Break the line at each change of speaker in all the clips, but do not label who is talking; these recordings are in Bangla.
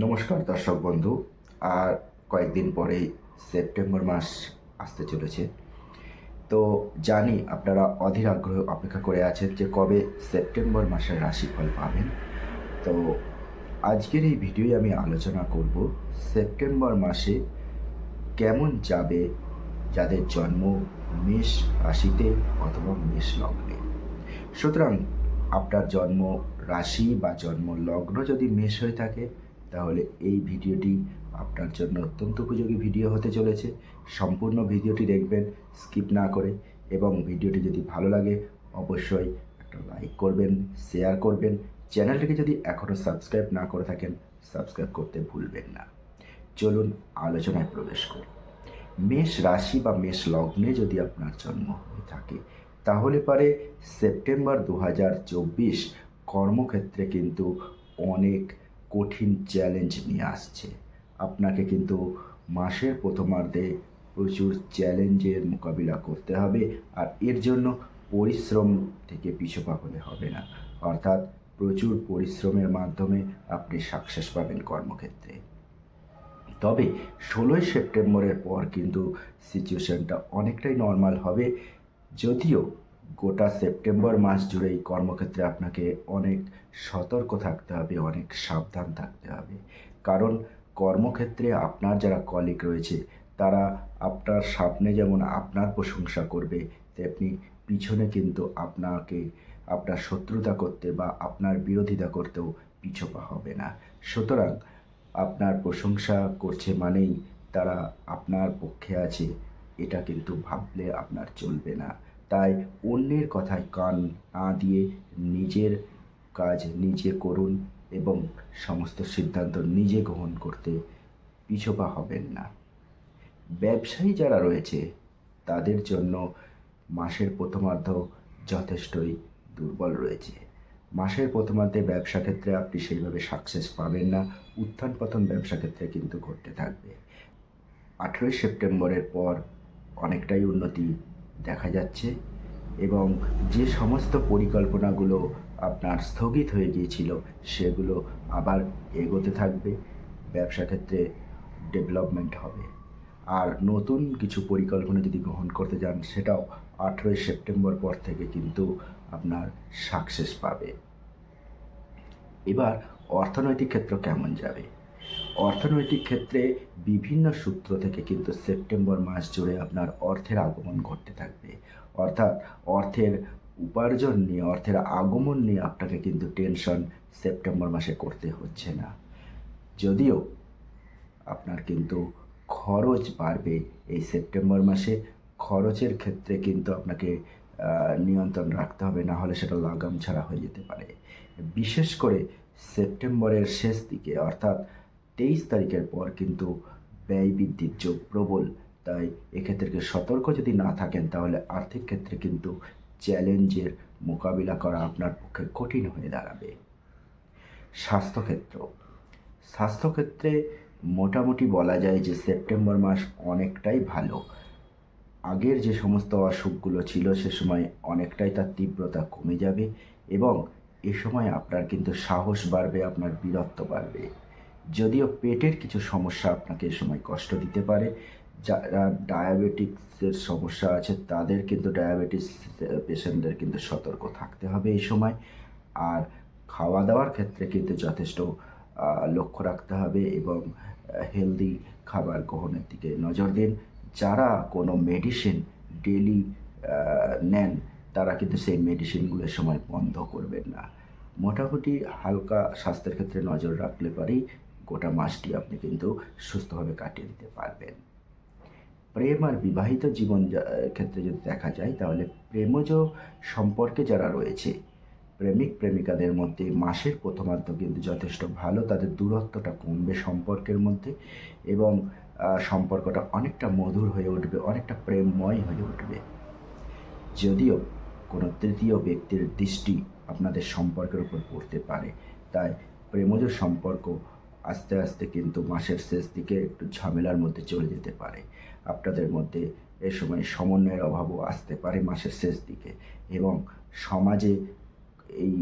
নমস্কার দর্শক বন্ধু। আর কয়েকদিন পরেই সেপ্টেম্বর মাস আসতে চলেছে। তো জানি আপনারা অধীর আগ্রহে অপেক্ষা করে আছেন যে কবে সেপ্টেম্বর মাসের রাশিফল পাবেন। তো আজকের এই ভিডিওয় আমি আলোচনা করব সেপ্টেম্বর মাসে কেমন যাবে যাদের জন্ম মেষ রাশিতে অথবা মেষ লগ্নে। সুতরাং আপনার জন্ম রাশি বা জন্ম লগ্ন যদি মেষ হয়ে থাকে তাহলে এই ভিডিওটি আপনার জন্য অত্যন্ত উপযোগী ভিডিও হতে চলেছে। সম্পূর্ণ ভিডিওটি দেখবেন স্কিপ না করে, এবং ভিডিওটি যদি ভালো লাগে অবশ্যই একটা লাইক করবেন, শেয়ার করবেন। চ্যানেলটিকে যদি এখনও সাবস্ক্রাইব না করে থাকেন সাবস্ক্রাইব করতে ভুলবেন না। চলুন আলোচনায় প্রবেশ করি। মেষ রাশি বা মেষ লগ্নে যদি আপনার জন্ম হয়ে থাকে তাহলে পারে সেপ্টেম্বর 2024 কর্মক্ষেত্রে কিন্তু অনেক কঠিন চ্যালেঞ্জ নিয়ে আসছে। আপনাকে কিন্তু মাসের প্রথমার্ধে প্রচুর চ্যালেঞ্জের মোকাবিলা করতে হবে, আর এর জন্য পরিশ্রম থেকে পিছপা হলে হবে না। অর্থাৎ প্রচুর পরিশ্রমের মাধ্যমে আপনি সাকসেস পাবেন কর্মক্ষেত্রে। তবে 16ই সেপ্টেম্বরের পর কিন্তু সিচুয়েশনটা অনেকটাই নর্মাল হবে। যদিও গোটা সেপ্টেম্বর মাস জুড়েই কর্মক্ষেত্রে আপনাকে অনেক সতর্ক থাকতে হবে, অনেক সাবধান থাকতে হবে। কারণ কর্মক্ষেত্রে আপনার যারা কলিগ রয়েছে তারা আপনার সামনে যেমন আপনার প্রশংসা করবে, তেমনি পিছনে কিন্তু আপনাকে আপনার শত্রুতা করতে বা আপনার বিরোধিতা করতেও পিছপা হবে না। সুতরাং আপনার প্রশংসা করছে মানেই তারা আপনার পক্ষে আছে, এটা কিন্তু ভাবলে আপনার চলবে না। তাই অন্যের কথায় কান না দিয়ে নিজের কাজ নিজে করুন এবং সমস্ত সিদ্ধান্ত নিজে গ্রহণ করতে পিছপা হবেন না। ব্যবসায়ী যারা রয়েছে তাদের জন্য মাসের প্রথমার্ধ যথেষ্টই দুর্বল রয়েছে। মাসের প্রথমার্ধে ব্যবসা ক্ষেত্রে আপনি সেইভাবে সাকসেস পাবেন না। উত্থান পতন ব্যবসা ক্ষেত্রে কিন্তু ঘটতে থাকবে। 18ই সেপ্টেম্বরের পর অনেকটাই উন্নতি দেখা যাচ্ছে, এবং যে সমস্ত পরিকল্পনাগুলো আপনার স্থগিত হয়ে গিয়েছিল সেগুলো আবার এগোতে থাকবে। ব্যবসা ক্ষেত্রে ডেভেলপমেন্ট হবে। আর নতুন কিছু পরিকল্পনা যদি গ্রহণ করতে যান সেটাও 18ই সেপ্টেম্বর পর থেকে কিন্তু আপনার সাকসেস পাবে। এবার অর্থনৈতিক ক্ষেত্র কেমন যাবে? অর্থনৈতিক ক্ষেত্রে বিভিন্ন সূত্র থেকে কিন্তু সেপ্টেম্বর মাস জুড়ে আপনার অর্থের আগমন ঘটতে থাকবে। অর্থাৎ অর্থের উপার্জন নিয়ে, অর্থের আগমন নিয়ে আপনাকে কিন্তু টেনশন সেপ্টেম্বর মাসে করতে হচ্ছে না। যদিও আপনার কিন্তু খরচ বাড়বে এই সেপ্টেম্বর মাসে। খরচের ক্ষেত্রে কিন্তু আপনাকে নিয়ন্ত্রণ রাখতে হবে, না হলে সেটা লাগাম ছাড়া হয়ে যেতে পারে। বিশেষ করে সেপ্টেম্বরের শেষ দিকে অর্থাৎ 23 তারিখের পর কিন্তু ব্যয় বৃদ্ধির যোগ প্রবল। তাই এক্ষেত্রে সতর্ক যদি না থাকেন তাহলে আর্থিক ক্ষেত্রে কিন্তু চ্যালেঞ্জের মোকাবিলা করা আপনার পক্ষে কঠিন হয়ে দাঁড়াবে। স্বাস্থ্যক্ষেত্র স্বাস্থ্যক্ষেত্রে মোটামুটি বলা যায় যে সেপ্টেম্বর মাস অনেকটাই ভালো। আগের যে সমস্ত অসুখগুলো ছিল সে সময় অনেকটাই তার তীব্রতা কমে যাবে, এবং এ সময় আপনার কিন্তু সাহস বাড়বে, আপনার বীরত্ব বাড়বে। যদিও পেটের কিছু সমস্যা আপনাকে এ সময় কষ্ট দিতে পারে। যারা ডায়াবেটিক্সের সমস্যা আছে তাদের কিন্তু ডায়াবেটিস পেশেন্টদের কিন্তু সতর্ক থাকতে হবে এই সময়। আর খাওয়া দাওয়ার ক্ষেত্রে কিন্তু যথেষ্ট লক্ষ্য রাখতে হবে, এবং হেলদি খাবার গ্রহণের দিকে নজর দিন। যারা কোনো মেডিসিন ডেলি নেন তারা কিন্তু সেই মেডিসিনগুলোর সময় বন্ধ করবেন না। মোটামুটি হালকা স্বাস্থ্যের ক্ষেত্রে নজর রাখলে পারেই গোটা মাসটি আপনি কিন্তু সুস্থভাবে কাটিয়ে দিতে পারবেন। প্রেম আর বিবাহিত জীবন ক্ষেত্রে যদি দেখা যায় তাহলে প্রেমজ সম্পর্কে যারা রয়েছে প্রেমিক প্রেমিকাদের মধ্যে মাসের প্রথমার্ধ কিন্তু যথেষ্ট ভালো। তাদের দূরত্বটা কমবে সম্পর্কের মধ্যে, এবং সম্পর্কটা অনেকটা মধুর হয়ে উঠবে, অনেকটা প্রেমময় হয়ে উঠবে। যদিও কোনো তৃতীয় ব্যক্তির দৃষ্টি আপনাদের সম্পর্কের উপর পড়তে পারে, তাই প্রেমজ সম্পর্ক আস্তে আস্তে কিন্তু মাসের শেষ দিকে একটু ঝামেলার মধ্যে চলে যেতে পারে। আপনাদের মধ্যে এ সময় সমন্বয়ের অভাবও আসতে পারে মাসের শেষ দিকে, এবং সমাজে এই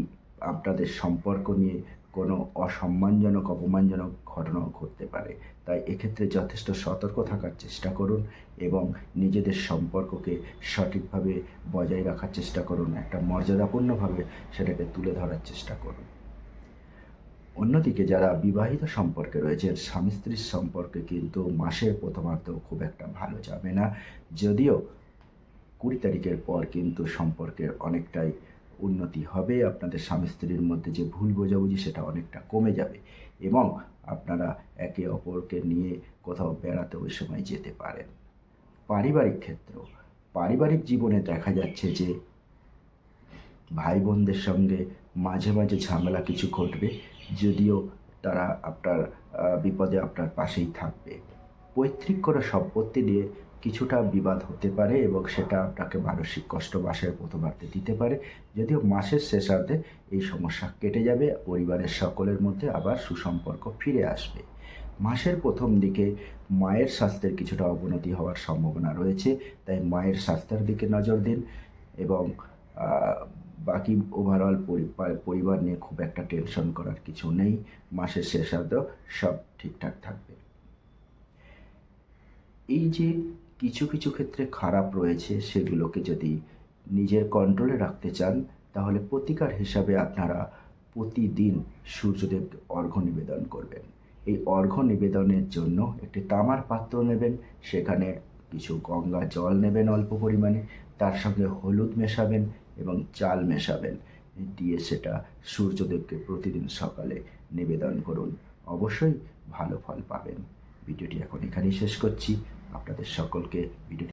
আপনাদের সম্পর্ক নিয়ে কোনো অসম্মানজনক অপমানজনক ঘটনাও ঘটতে পারে। তাই এক্ষেত্রে যথেষ্ট সতর্ক থাকার চেষ্টা করুন এবং নিজেদের সম্পর্ককে সঠিকভাবে বজায় রাখার চেষ্টা করুন, একটা মর্যাদাপূর্ণভাবে সেটাকে তুলে ধরার চেষ্টা করুন। অন্যদিকে যারা বিবাহিত সম্পর্কে রয়েছেন, স্বামী স্ত্রীর সম্পর্কে কিন্তু মাসের প্রথমার্ধ খুব একটা ভালো যাবে না। যদিও 20 তারিখের পর কিন্তু সম্পর্কের অনেকটাই উন্নতি হবে। আপনাদের স্বামী স্ত্রীর মধ্যে যে ভুল বোঝাবুঝি সেটা অনেকটা কমে যাবে এবং আপনারা একে অপরকে নিয়ে কোথাও বেড়াতে ওই সময় যেতে পারেন। পারিবারিক ক্ষেত্র, পারিবারিক জীবনে দেখা যাচ্ছে যে ভাই বোনদের সঙ্গে মাঝে মাঝে ঝামেলা কিছু ঘটবে, যদিও তারা আপনার বিপদে আপনার পাশেই থাকবে। পৈতৃক কোনো সম্পত্তি নিয়ে কিছুটা বিবাদ হতে পারে এবং সেটা আপনাকে মানসিক কষ্ট মাসের প্রথমার্ধে দিতে পারে, যদিও মাসের শেষার্ধে এই সমস্যা কেটে যাবে, পরিবারের সকলের মধ্যে আবার সুসম্পর্ক ফিরে আসবে। মাসের প্রথম দিকে মায়ের স্বাস্থ্যের কিছুটা অবনতি হওয়ার সম্ভাবনা রয়েছে, তাই মায়ের স্বাস্থ্যের দিকে নজর দিন এবং বাকি ওভারঅল পরিবার নিয়ে খুব একটা টেনশন করার কিছু নেই। মাসের শেষার্ধ সব ঠিকঠাক থাকবে। এই যে কিছু কিছু ক্ষেত্রে খারাপ রয়েছে, সেগুলোকে যদি নিজের কন্ট্রোলে রাখতে চান, তাহলে প্রতিকার হিসাবে আপনারা প্রতিদিন সূর্যদেবকে অর্ঘ্য নিবেদন করবেন। এই অর্ঘ্য নিবেদনের জন্য একটি তামার পাত্র নেবেন, সেখানে কিছু গঙ্গা জল নেবেন অল্প পরিমাণে, তার সঙ্গে হলুদ মেশাবেন এবং চাল মেশাবেন, দিয়ে সেটা সূর্যদেবকে প্রতিদিন সকালে নিবেদন করুন। অবশ্যই ভালো ফল পাবেন। ভিডিওটি এখন এখানেই শেষ করছি। আপনাদের সকলকে ভিডিওটি